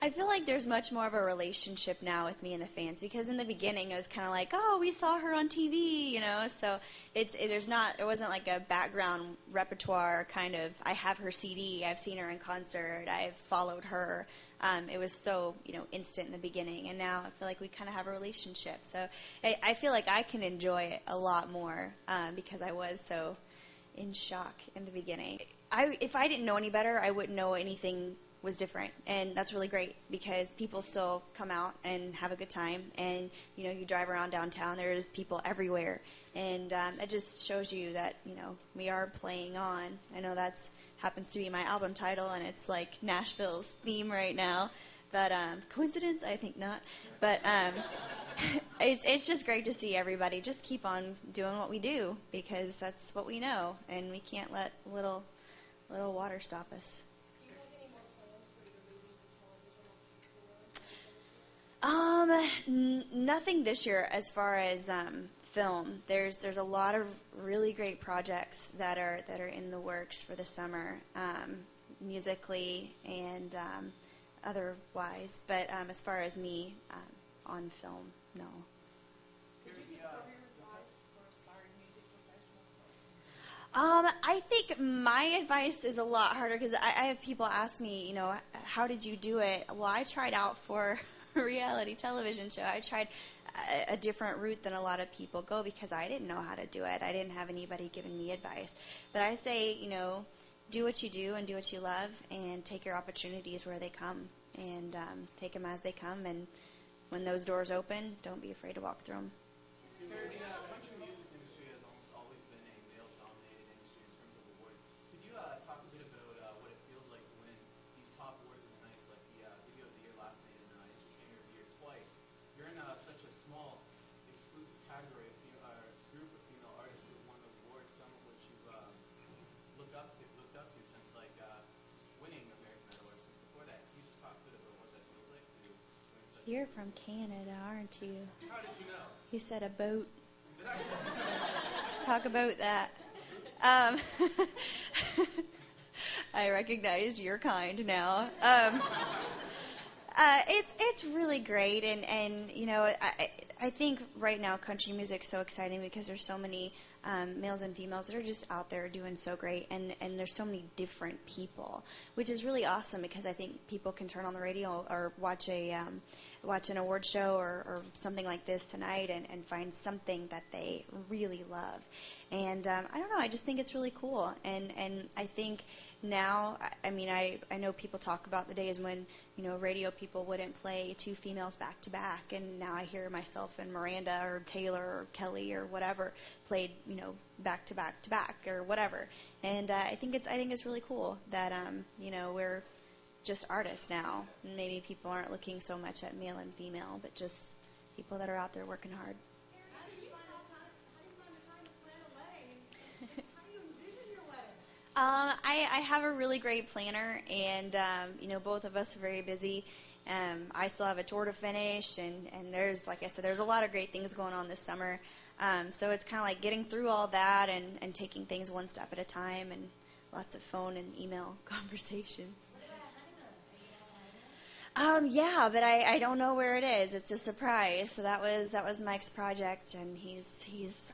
I feel like there's much more of a relationship now with me and the fans because in the beginning it was kind of like, oh, we saw her on TV, So it wasn't like a background repertoire kind of. I have her CD, I've seen her in concert, I've followed her. It was so instant in the beginning, and now I feel like we kind of have a relationship. So I feel like I can enjoy it a lot more because I was so in shock in the beginning. If I didn't know any better, I wouldn't know anything was different, and that's really great because people still come out and have a good time, and you drive around downtown, there's people everywhere, and it just shows you that we are playing on. I know that's happens to be my album title, and it's like Nashville's theme right now, but coincidence? I think not. But it's just great to see everybody just keep on doing what we do because that's what we know, and we can't let little water stop us. Do you have any more plans for your movies or television or anything this year? Nothing this year as far as film. There's a lot of really great projects that are in the works for the summer, musically and otherwise. But as far as me on film, no. Would you give career advice for aspiring music professionals? I think my advice is a lot harder because I have people ask me, how did you do it? Well, I tried out for a reality television show. I tried a different route than a lot of people go because I didn't know how to do it. I didn't have anybody giving me advice. But I say, do what you do and do what you love and take your opportunities where they come and take them as they come. And when those doors open, don't be afraid to walk through them. The country music industry has almost always been a male-dominated industry in terms of awards. Could you talk a bit about what it feels like to win these top awards in the nights, like the Video of the Year last night and Entertainer of the Year twice? You're in such a small, exclusive category of group of female artists who have won those awards, some of which you've looked up to since winning American Idol or since before that. Can you just talk a bit about what that feels like to win such? You're from Canada, aren't you? How did you know? You said a boat. Did I? Talk about that. I recognize your kind now. It's really great, and I think right now country music's so exciting because there's so many males and females that are just out there doing so great, and there's so many different people, which is really awesome because I think people can turn on the radio or watch an award show or something like this tonight and find something that they really love. And I don't know, I just think it's really cool. And I think now, I mean, I know people talk about the days when, radio people wouldn't play two females back to back, and now I hear myself and Miranda or Taylor or Kelly or whatever played, back to back to back or whatever. And I think it's really cool that we're just artists now. Maybe people aren't looking so much at male and female, but just people that are out there working hard. How do you find the time to plan a wedding? And how do you envision your wedding? I have a really great planner, and both of us are very busy. I still have a tour to finish, and there's, like I said, there's a lot of great things going on this summer. So it's kind of like getting through all that and taking things one step at a time, and lots of phone and email conversations. Yeah, but I don't know where it is. It's a surprise. So that was Mike's project, and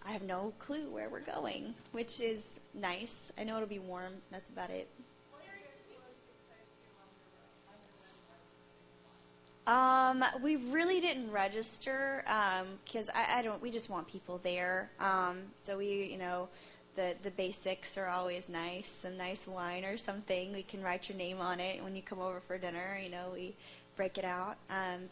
I have no clue where we're going, which is nice. I know it'll be warm. That's about it. We really didn't register because we just want people there. So the basics are always nice, some nice wine or something. We can write your name on it when you come over for dinner. We break it out.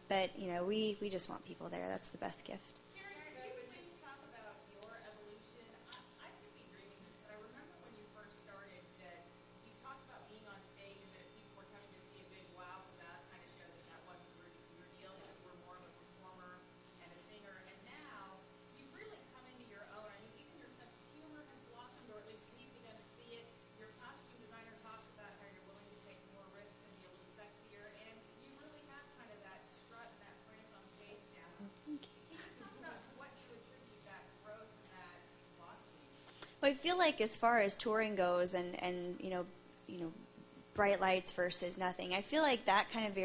But we just want people there. That's the best gift. Carrie, could you please talk about your evolution? I could be dreaming this, but I remember when you first started that you talked about being on stage and that if people were coming to see a big wow pizzazz kind of show, that wasn't your deal, that you were more of a performer and a singer. And now you've really come into your own. I mean, even your sense of humor has blossomed, or at least we've begun to see it. Your costume designer talks about how you're willing to take more risks and be a little sexier, and you really have kind of that strut and that prance on stage now. Thank you. Can you talk about to what you attribute that growth and that blossoming? Well, I feel like as far as touring goes and bright lights versus nothing. I feel like that kind of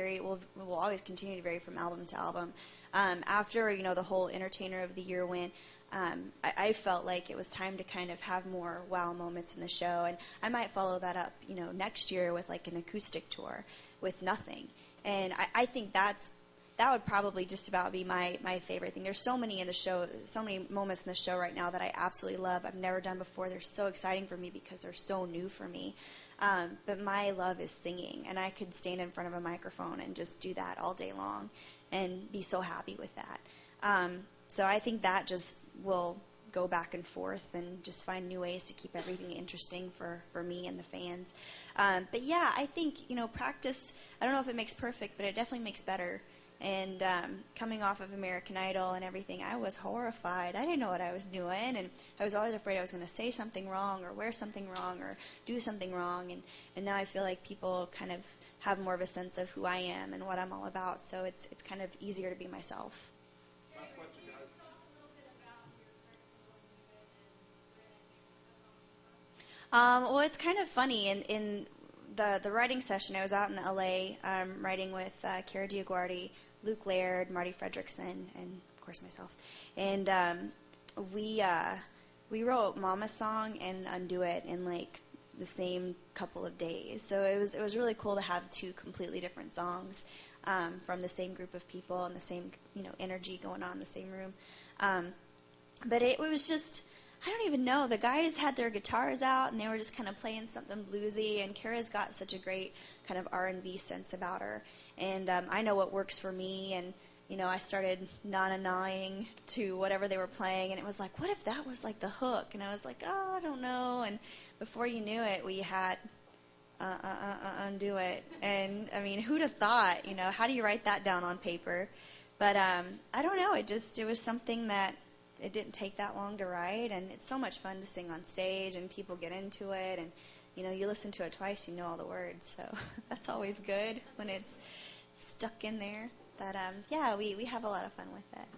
will always continue to vary from album to album. After the whole Entertainer of the Year win, I felt like it was time to kind of have more wow moments in the show, and I might follow that up next year with like an acoustic tour with nothing. And I think that would probably just about be my favorite thing. There's so many in the show, so many moments in the show right now that I absolutely love. I've never done before. They're so exciting for me because they're so new for me. But my love is singing, and I could stand in front of a microphone and just do that all day long and be so happy with that. So I think that just will go back and forth and just find new ways to keep everything interesting for me and the fans. But yeah, I think, practice, I don't know if it makes perfect, but it definitely makes better. And coming off of American Idol and everything, I was horrified. I didn't know what I was doing, and I was always afraid I was going to say something wrong or wear something wrong or do something wrong. And now I feel like people kind of have more of a sense of who I am and what I'm all about, so it's kind of easier to be myself. Last question, guys. Well, it's kind of funny. In the writing session, I was out in L.A. Writing with Carrie Underwood, Luke Laird, Marty Fredrickson, and of course myself. And we wrote Mama's Song and Undo It in like the same couple of days. So it was really cool to have two completely different songs from the same group of people and the same energy going on in the same room. But it was just, I don't even know. The guys had their guitars out, and they were just kind of playing something bluesy, and Kara's got such a great kind of R&B sense about her. And I know what works for me, and, I started na-na-naing to whatever they were playing, and it was like, what if that was like the hook? And I was like, oh, I don't know. And before you knew it, we had Undo It. And, I mean, who'd have thought, how do you write that down on paper? But I don't know. It was something that it didn't take that long to write, and it's so much fun to sing on stage, and people get into it, and you listen to it twice, you know all the words, so that's always good when it's stuck in there. But yeah, we have a lot of fun with it.